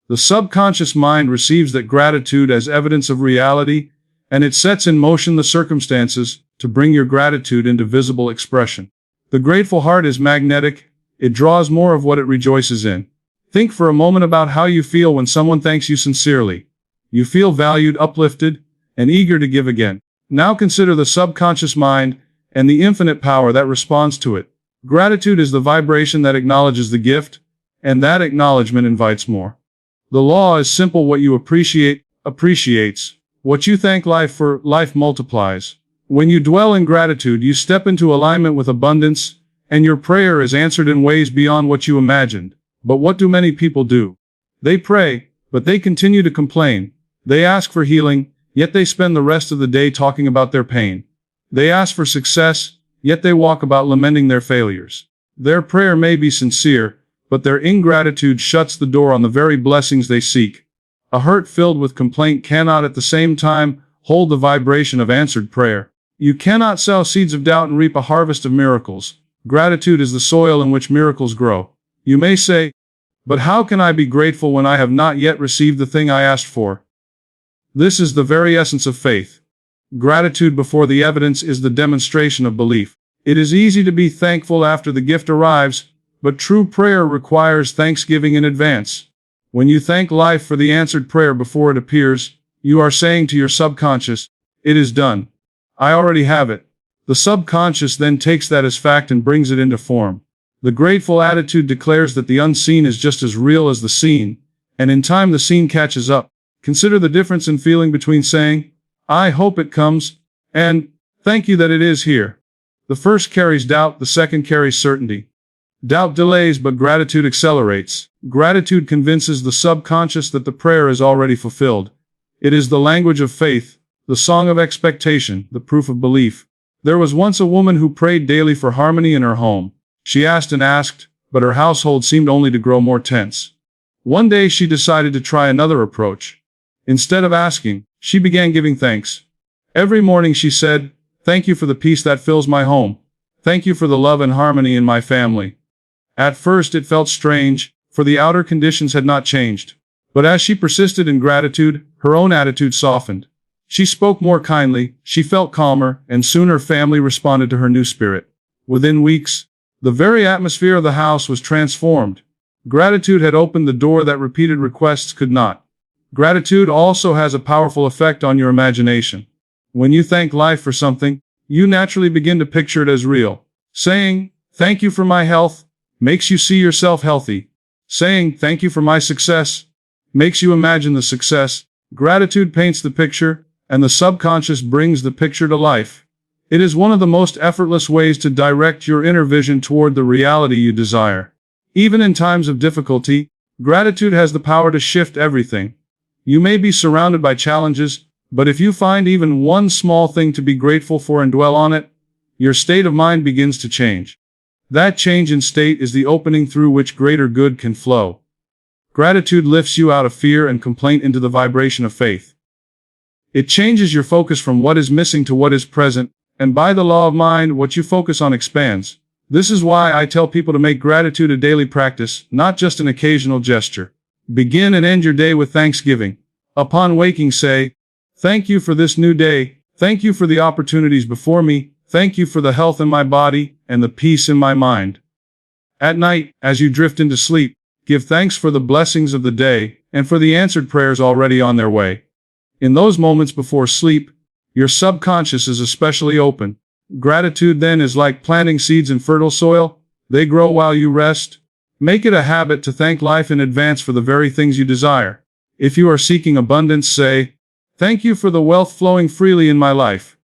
Speaker 1: The subconscious mind receives that gratitude as evidence of reality, and it sets in motion the circumstances to bring your gratitude into visible expression. The grateful heart is magnetic. It draws more of what it rejoices in. Think for a moment about how you feel when someone thanks you sincerely. You feel valued, uplifted, and eager to give again. Now consider the subconscious mind and the infinite power that responds to it. Gratitude is the vibration that acknowledges the gift, and that acknowledgement invites more. The law is simple: what you appreciate, appreciates. What you thank life for, life multiplies. When you dwell in gratitude, you step into alignment with abundance, and your prayer is answered in ways beyond what you imagined. But what do many people do? They pray, but they continue to complain. They ask for healing, yet they spend the rest of the day talking about their pain. They ask for success, yet they walk about lamenting their failures. Their prayer may be sincere, but their ingratitude shuts the door on the very blessings they seek. A heart filled with complaint cannot at the same time hold the vibration of answered prayer. You cannot sow seeds of doubt and reap a harvest of miracles. Gratitude is the soil in which miracles grow. You may say, "But how can I be grateful when I have not yet received the thing I asked for?" This is the very essence of faith. Gratitude before the evidence is the demonstration of belief. It is easy to be thankful after the gift arrives, but true prayer requires thanksgiving in advance. When you thank life for the answered prayer before it appears, you are saying to your subconscious, "It is done. I already have it." The subconscious then takes that as fact and brings it into form. The grateful attitude declares that the unseen is just as real as the seen, and in time the seen catches up. Consider the difference in feeling between saying, "I hope it comes," and "Thank you that it is here." The first carries doubt, the second carries certainty. Doubt delays, but gratitude accelerates. Gratitude convinces the subconscious that the prayer is already fulfilled. It is the language of faith, the song of expectation, the proof of belief. There was once a woman who prayed daily for harmony in her home. She asked and asked, but her household seemed only to grow more tense. One day she decided to try another approach. Instead of asking, she began giving thanks. Every morning she said, "Thank you for the peace that fills my home. Thank you for the love and harmony in my family." At first it felt strange, for the outer conditions had not changed. But as she persisted in gratitude, her own attitude softened. She spoke more kindly, she felt calmer, and soon her family responded to her new spirit. Within weeks, the very atmosphere of the house was transformed. Gratitude had opened the door that repeated requests could not. Gratitude also has a powerful effect on your imagination. When you thank life for something, you naturally begin to picture it as real. Saying, "Thank you for my health," makes you see yourself healthy. Saying, "Thank you for my success," makes you imagine the success. Gratitude paints the picture, and the subconscious brings the picture to life. It is one of the most effortless ways to direct your inner vision toward the reality you desire. Even in times of difficulty, gratitude has the power to shift everything. You may be surrounded by challenges, but if you find even one small thing to be grateful for and dwell on it, your state of mind begins to change. That change in state is the opening through which greater good can flow. Gratitude lifts you out of fear and complaint into the vibration of faith. It changes your focus from what is missing to what is present, and by the law of mind, what you focus on expands. This is why I tell people to make gratitude a daily practice, not just an occasional gesture. Begin and end your day with thanksgiving. Upon waking, say, "Thank you for this new day. Thank you for the opportunities before me. Thank you for the health in my body and the peace in my mind." At night, as you drift into sleep, give thanks for the blessings of the day and for the answered prayers already on their way. In those moments before sleep, your subconscious is especially open. Gratitude then is like planting seeds in fertile soil. They grow while you rest. Make it a habit to thank life in advance for the very things you desire. If you are seeking abundance, say, "Thank you for the wealth flowing freely in my life."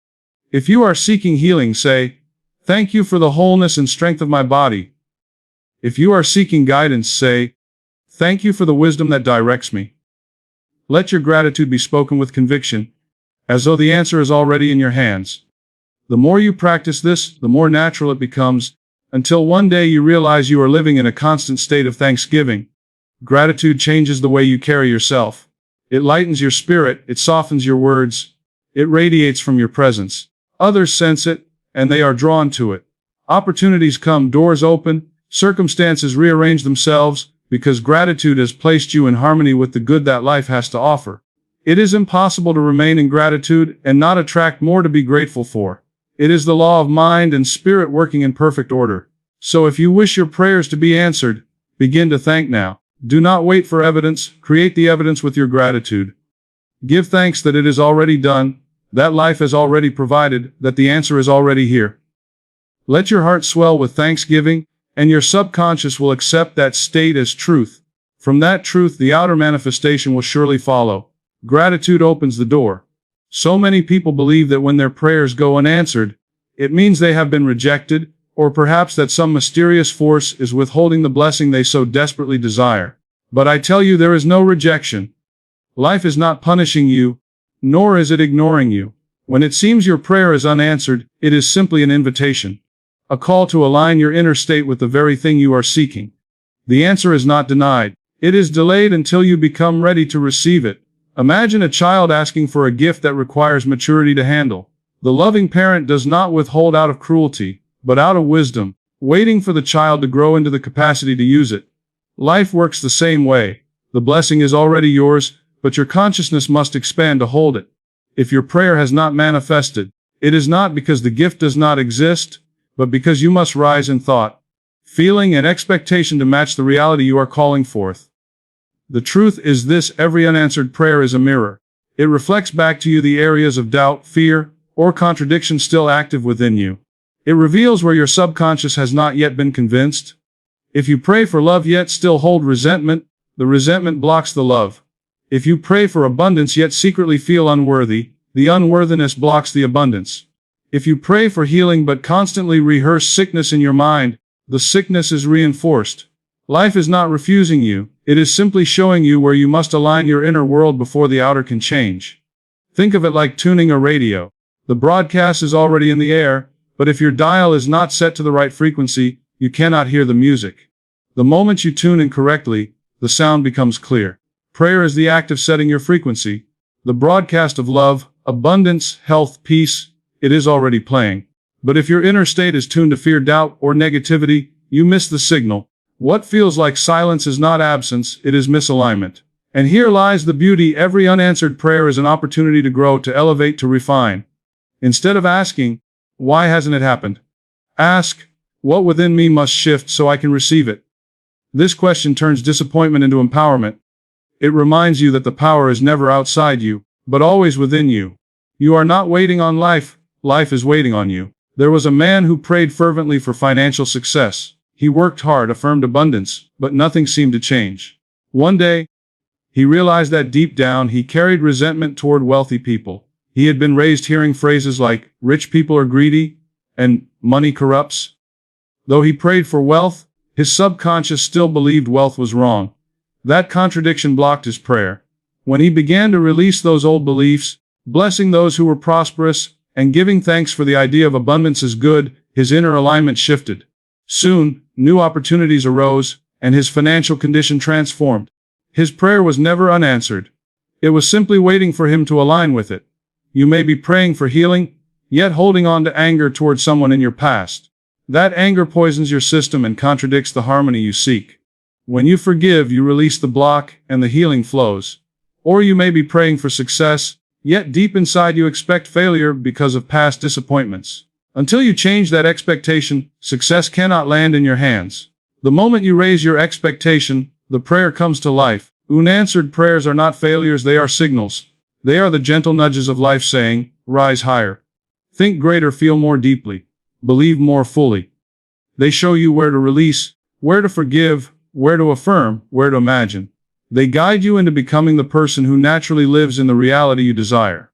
Speaker 1: If you are seeking healing, say, "Thank you for the wholeness and strength of my body." If you are seeking guidance, say, "Thank you for the wisdom that directs me." Let your gratitude be spoken with conviction, as though the answer is already in your hands. The more you practice this, the more natural it becomes, until one day you realize you are living in a constant state of thanksgiving. Gratitude changes the way you carry yourself. It lightens your spirit, it softens your words, it radiates from your presence. Others sense it, and they are drawn to it. Opportunities come, doors open, circumstances rearrange themselves, because gratitude has placed you in harmony with the good that life has to offer. It is impossible to remain in gratitude and not attract more to be grateful for. It is the law of mind and spirit working in perfect order. So if you wish your prayers to be answered, begin to thank now. Do not wait for evidence, create the evidence with your gratitude. Give thanks that it is already done, that life has already provided, that the answer is already here. Let your heart swell with thanksgiving, and your subconscious will accept that state as truth. From that truth, the outer manifestation will surely follow. Gratitude opens the door. So many people believe that when their prayers go unanswered, it means they have been rejected, or perhaps that some mysterious force is withholding the blessing they so desperately desire. But I tell you, there is no rejection. Life is not punishing you, nor is it ignoring you. When it seems your prayer is unanswered, it is simply an invitation, a call to align your inner state with the very thing you are seeking. The answer is not denied. It is delayed until you become ready to receive it. Imagine a child asking for a gift that requires maturity to handle. The loving parent does not withhold out of cruelty, but out of wisdom, waiting for the child to grow into the capacity to use it. Life works the same way. The blessing is already yours, but your consciousness must expand to hold it. If your prayer has not manifested, it is not because the gift does not exist, but because you must rise in thought, feeling, and expectation to match the reality you are calling forth. The truth is this: every unanswered prayer is a mirror. It reflects back to you the areas of doubt, fear, or contradiction still active within you. It reveals where your subconscious has not yet been convinced. If you pray for love yet still hold resentment, the resentment blocks the love. If you pray for abundance yet secretly feel unworthy, the unworthiness blocks the abundance. If you pray for healing but constantly rehearse sickness in your mind, the sickness is reinforced. Life is not refusing you, it is simply showing you where you must align your inner world before the outer can change. Think of it like tuning a radio. The broadcast is already in the air, but if your dial is not set to the right frequency, you cannot hear the music. The moment you tune in correctly, the sound becomes clear. Prayer is the act of setting your frequency. The broadcast of love, abundance, health, peace, it is already playing. But if your inner state is tuned to fear, doubt, or negativity, you miss the signal. What feels like silence is not absence, it is misalignment. And here lies the beauty: every unanswered prayer is an opportunity to grow, to elevate, to refine. Instead of asking, "Why hasn't it happened?" ask, "What within me must shift so I can receive it?" This question turns disappointment into empowerment. It reminds you that the power is never outside you, but always within you. You are not waiting on life, life is waiting on you. There was a man who prayed fervently for financial success. He worked hard, affirmed abundance, but nothing seemed to change. One day, he realized that deep down he carried resentment toward wealthy people. He had been raised hearing phrases like, "Rich people are greedy," and "money corrupts." Though he prayed for wealth, his subconscious still believed wealth was wrong. That contradiction blocked his prayer. When he began to release those old beliefs, blessing those who were prosperous, and giving thanks for the idea of abundance as good, his inner alignment shifted. Soon, new opportunities arose, and his financial condition transformed. His prayer was never unanswered. It was simply waiting for him to align with it. You may be praying for healing, yet holding on to anger toward someone in your past. That anger poisons your system and contradicts the harmony you seek. When you forgive, you release the block, and the healing flows. Or you may be praying for success, yet deep inside you expect failure because of past disappointments. Until you change that expectation, success cannot land in your hands. The moment you raise your expectation, the prayer comes to life. Unanswered prayers are not failures, they are signals. They are the gentle nudges of life saying, "Rise higher. Think greater, feel more deeply. Believe more fully." They show you where to release, where to forgive, where to affirm, where to imagine. They guide you into becoming the person who naturally lives in the reality you desire.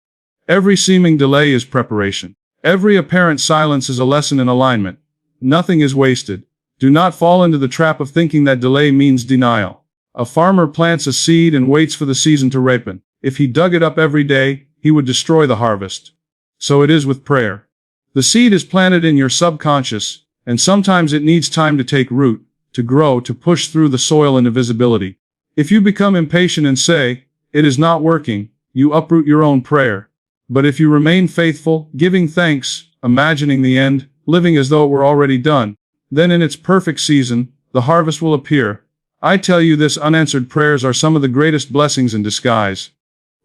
Speaker 1: Every seeming delay is preparation. Every apparent silence is a lesson in alignment. Nothing is wasted. Do not fall into the trap of thinking that delay means denial. A farmer plants a seed and waits for the season to ripen. If he dug it up every day, he would destroy the harvest. So it is with prayer. The seed is planted in your subconscious, and sometimes it needs time to take root, to grow, to push through the soil into visibility. If you become impatient and say, "It is not working," you uproot your own prayer. But if you remain faithful, giving thanks, imagining the end, living as though it were already done, then in its perfect season, the harvest will appear. I tell you this, unanswered prayers are some of the greatest blessings in disguise.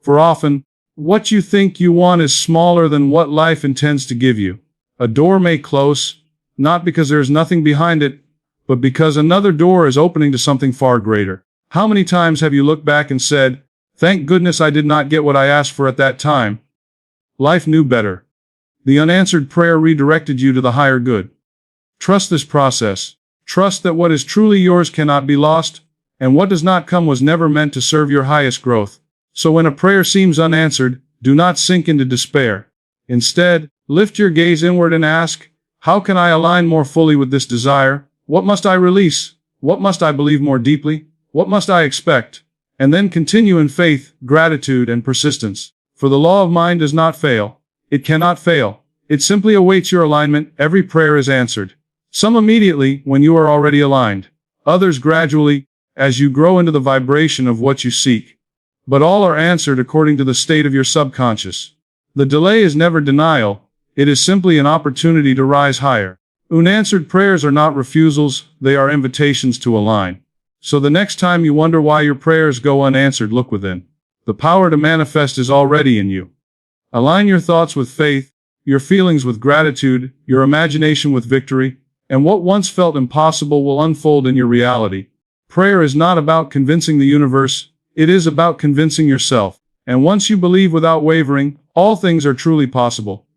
Speaker 1: For often, what you think you want is smaller than what life intends to give you. A door may close, not because there is nothing behind it, but because another door is opening to something far greater. How many times have you looked back and said, "Thank goodness I did not get what I asked for at that time"? Life knew better. The unanswered prayer redirected you to the higher good. Trust this process. Trust that what is truly yours cannot be lost, and what does not come was never meant to serve your highest growth. So when a prayer seems unanswered, do not sink into despair. Instead, lift your gaze inward and ask, "How can I align more fully with this desire? What must I release? What must I believe more deeply? What must I expect?" And then continue in faith, gratitude, and persistence. For the law of mind does not fail. It cannot fail. It simply awaits your alignment. Every prayer is answered. Some immediately, when you are already aligned. Others gradually, as you grow into the vibration of what you seek. But all are answered according to the state of your subconscious. The delay is never denial. It is simply an opportunity to rise higher. Unanswered prayers are not refusals, they are invitations to align. So the next time you wonder why your prayers go unanswered, look within. The power to manifest is already in you. Align your thoughts with faith, your feelings with gratitude, your imagination with victory, and what once felt impossible will unfold in your reality. Prayer is not about convincing the universe, it is about convincing yourself. And once you believe without wavering, all things are truly possible.